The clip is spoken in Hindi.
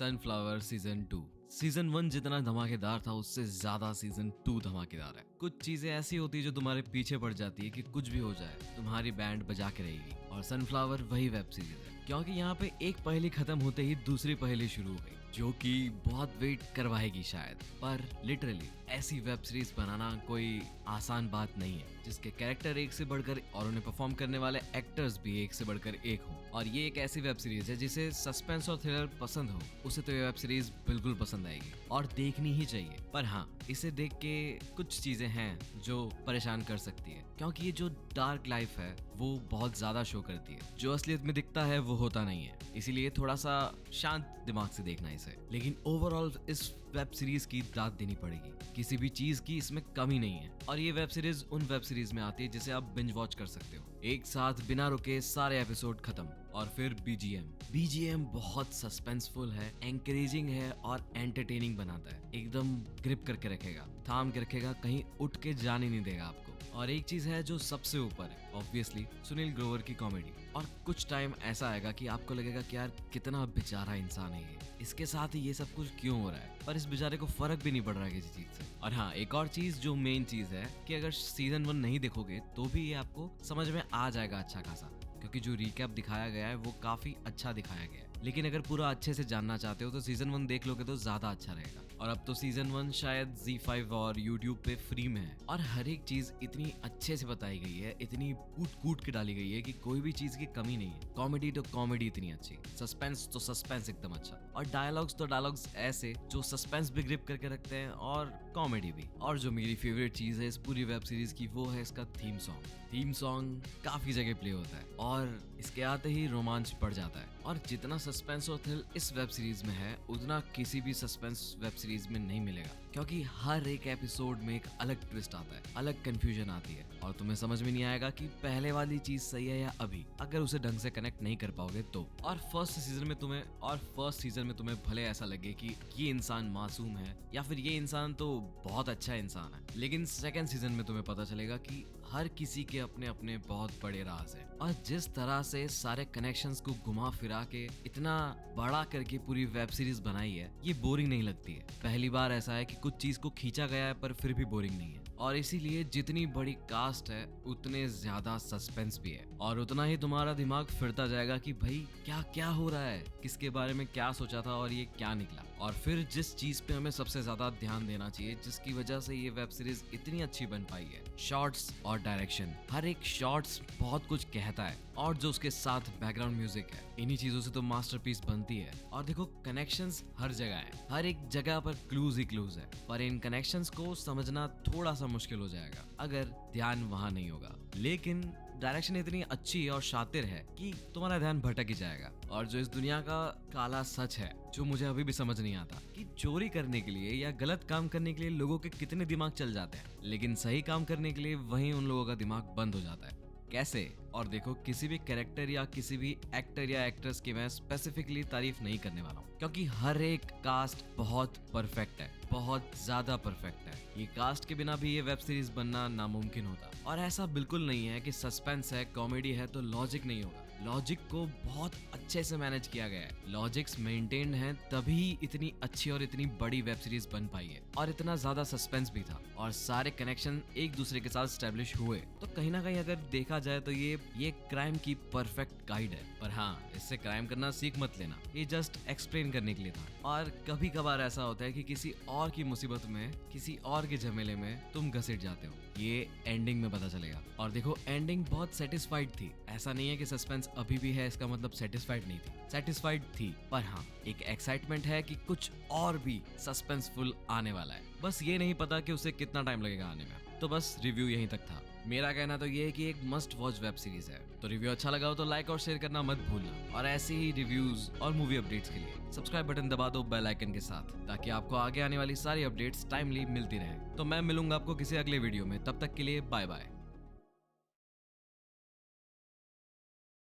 Sunflower season 2। सीजन 1 जितना धमाकेदार था उससे ज्यादा सीजन 2 धमाकेदार है। कुछ चीजें ऐसी होती है जो तुम्हारे पीछे पड़ जाती है कि कुछ भी हो जाए तुम्हारी बैंड बजा के रहेगी, और सनफ्लावर वही वेब सीरीज है। क्योंकि यहाँ पे एक पहेली खत्म होते ही दूसरी पहेली शुरू हो गई, जो कि बहुत वेट करवाएगी शायद, पर लिटरली ऐसी वेब सीरीज बनाना कोई आसान बात नहीं है, जिसके कैरेक्टर एक से बढ़कर और उन्हें परफॉर्म करने वाले एक्टर्स भी एक से बढ़कर एक हो। और ये एक ऐसी वेब सीरीज है जिसे सस्पेंस और थ्रिलर पसंद हो, उसे तो ये वेब सीरीज बिल्कुल पसंद आएगी और देखनी ही चाहिए। पर हाँ, इसे देख के कुछ चीजें हैं जो परेशान कर सकती है, क्योंकि ये जो डार्क लाइफ है वो बहुत ज्यादा शो करती है। जो असलियत में दिखता है वो होता नहीं है, इसीलिए थोड़ा सा शांत दिमाग से देखना इसे। लेकिन ओवरऑल इस वेब सीरीज की दाद देनी पड़ेगी, किसी भी चीज की इसमें कमी नहीं है। और ये वेब सीरीज उन वेब सीरीज में आती है जिसे आप बिंज वॉच कर सकते हो, एक साथ बिना रुके सारे एपिसोड खत्म। और फिर बीजीएम बहुत सस्पेंसफुल है, एंकरेजिंग है और एंटरटेनिंग बनाता है। एकदम ग्रिप करके रखेगा, थाम के रखेगा, कहीं उठ के जाने नहीं देगा आपको। और एक चीज है जो सबसे ऊपर है, ऑब्वियसली सुनील ग्रोवर की कॉमेडी। और कुछ टाइम ऐसा आएगा कि आपको लगेगा कि यार कितना बेचारा इंसान है ये, इसके साथ ही ये सब कुछ क्यों हो रहा है, पर इस बेचारे को फर्क भी नहीं पड़ रहा है किसी चीज से। और हाँ, एक और चीज जो मेन चीज है कि अगर सीजन 1 नहीं देखोगे तो भी ये आपको समझ में आ जाएगा अच्छा खासा, क्योंकि जो रिकैप दिखाया गया है वो काफी अच्छा दिखाया गया है। लेकिन अगर पूरा अच्छे से जानना चाहते हो तो सीजन 1 देख लोगे तो ज्यादा अच्छा रहेगा। और अब तो सीजन 1 शायद ZEE5 और YouTube पे फ्री में है, और हर एक चीज इतनी अच्छे से बताई गई है, इतनी कूट के डाली गई है कि कोई भी चीज की कमी नहीं है। कॉमेडी तो कॉमेडी इतनी अच्छी, सस्पेंस तो सस्पेंस एकदम अच्छा, और डायलॉग्स तो डायलॉग्स ऐसे जो सस्पेंस भी ग्रिप करके रखते हैं और कॉमेडी भी। और जो मेरी फेवरेट चीज है इस पूरी वेब सीरीज की वो है इसका थीम सॉन्ग काफी जगह प्ले होता है और इसके आते ही रोमांच बढ़ जाता है। और जितना सस्पेंस और थ्रिल इस वेब सीरीज में है उतना किसी भी सस्पेंस वेब सीरीज में नहीं मिलेगा, क्योंकि हर एक एपिसोड में एक अलग ट्विस्ट आता है, अलग कंफ्यूजन आती है, और तुम्हें समझ में नहीं आएगा कि पहले वाली चीज सही है या अभी, अगर उसे ढंग से कनेक्ट नहीं कर पाओगे तो। और फर्स्ट सीजन में तुम्हें भले ऐसा लगे कि ये इंसान मासूम है या फिर ये इंसान तो बहुत अच्छा इंसान है, लेकिन सेकेंड सीजन में तुम्हें पता चलेगा कि हर किसी के अपने अपने बहुत बड़े राज है। और जिस तरह से सारे कनेक्शंस को घुमा फिरा के इतना बड़ा करके पूरी वेब सीरीज बनाई है, ये बोरिंग नहीं लगती है। पहली बार ऐसा है कि कुछ चीज को खींचा गया है पर फिर भी बोरिंग नहीं है। और इसीलिए जितनी बड़ी कास्ट है उतने ज्यादा सस्पेंस भी है, और उतना ही तुम्हारा दिमाग फिरता जाएगा कि भाई क्या क्या हो रहा है, किसके बारे में क्या सोचा था और ये क्या निकला। और फिर जिस चीज पे हमें सबसे ज्यादा ध्यान देना चाहिए, जिसकी वजह से ये वेब सीरीज इतनी अच्छी बन पाई है, शॉट्स और डायरेक्शन। हर एक शॉट्स बहुत कुछ कहता है, और जो उसके साथ बैकग्राउंड म्यूजिक है, इन्हीं चीजों से तो मास्टरपीस बनती है। और देखो, कनेक्शंस हर जगह है, हर एक जगह पर क्लूज ही क्लूज है, पर इन कनेक्शंस को समझना थोड़ा सा मुश्किल हो जाएगा अगर ध्यान वहां नहीं होगा। लेकिन डायरेक्शन इतनी अच्छी और शातिर है कि तुम्हारा ध्यान भटक ही जाएगा। और जो इस दुनिया का काला सच है, जो मुझे अभी भी समझ नहीं आता, कि चोरी करने के लिए या गलत काम करने के लिए लोगों के कितने दिमाग चल जाते हैं, लेकिन सही काम करने के लिए वहीं उन लोगों का दिमाग बंद हो जाता है। कैसे? और देखो, किसी भी कैरेक्टर या किसी भी एक्टर या एक्ट्रेस की मैं स्पेसिफिकली तारीफ नहीं करने वाला हूँ, क्योंकि हर एक कास्ट बहुत परफेक्ट है, बहुत ज्यादा परफेक्ट है। ये कास्ट के बिना भी ये वेब सीरीज बनना नामुमकिन होता। और ऐसा बिल्कुल नहीं है कि सस्पेंस है, कॉमेडी है तो लॉजिक नहीं होगा। लॉजिक को बहुत अच्छे से मैनेज किया गया है, लॉजिक्स मेंटेन्ड हैं, तभी इतनी अच्छी और इतनी बड़ी वेब सीरीज बन पाई है। और इतना ज्यादा सस्पेंस भी था, और सारे कनेक्शन एक दूसरे के साथ स्टैब्लिश हुए। तो कहीं ना कहीं अगर देखा जाए तो ये क्राइम की परफेक्ट गाइड है। पर हाँ, इससे क्राइम करना सीख मत लेना, ये जस्ट एक्सप्लेन करने के लिए था। और कभी कभार ऐसा होता है कि किसी और की मुसीबत में, किसी और के झमेले में तुम घसीट जाते हो, ये एंडिंग में पता चलेगा। और देखो, एंडिंग बहुत सेटिस्फाइड थी, ऐसा नहीं है कि सस्पेंस अभी भी है इसका मतलब सेटिस्फाइड नहीं थी, सेटिस्फाइड थी। पर हाँ, एक एक्साइटमेंट है कि कुछ और भी सस्पेंसफुल आने वाला है, बस ये नहीं पता कि उसे कितना टाइम लगेगा आने में। तो बस रिव्यू यहीं तक था। मेरा कहना तो ये है कि एक मस्ट वॉच वेब सीरीज है। तो रिव्यू अच्छा लगा हो तो लाइक और शेयर करना मत भूलना, और ऐसे ही रिव्यूज और मूवी अपडेट्स के लिए सब्सक्राइब बटन दबा दो बेल आइकन के साथ, ताकि आपको आगे आने वाली सारी अपडेट्स टाइमली मिलती रहे। तो मैं मिलूंगा आपको किसी अगले वीडियो में, तब तक के लिए बाय बाय।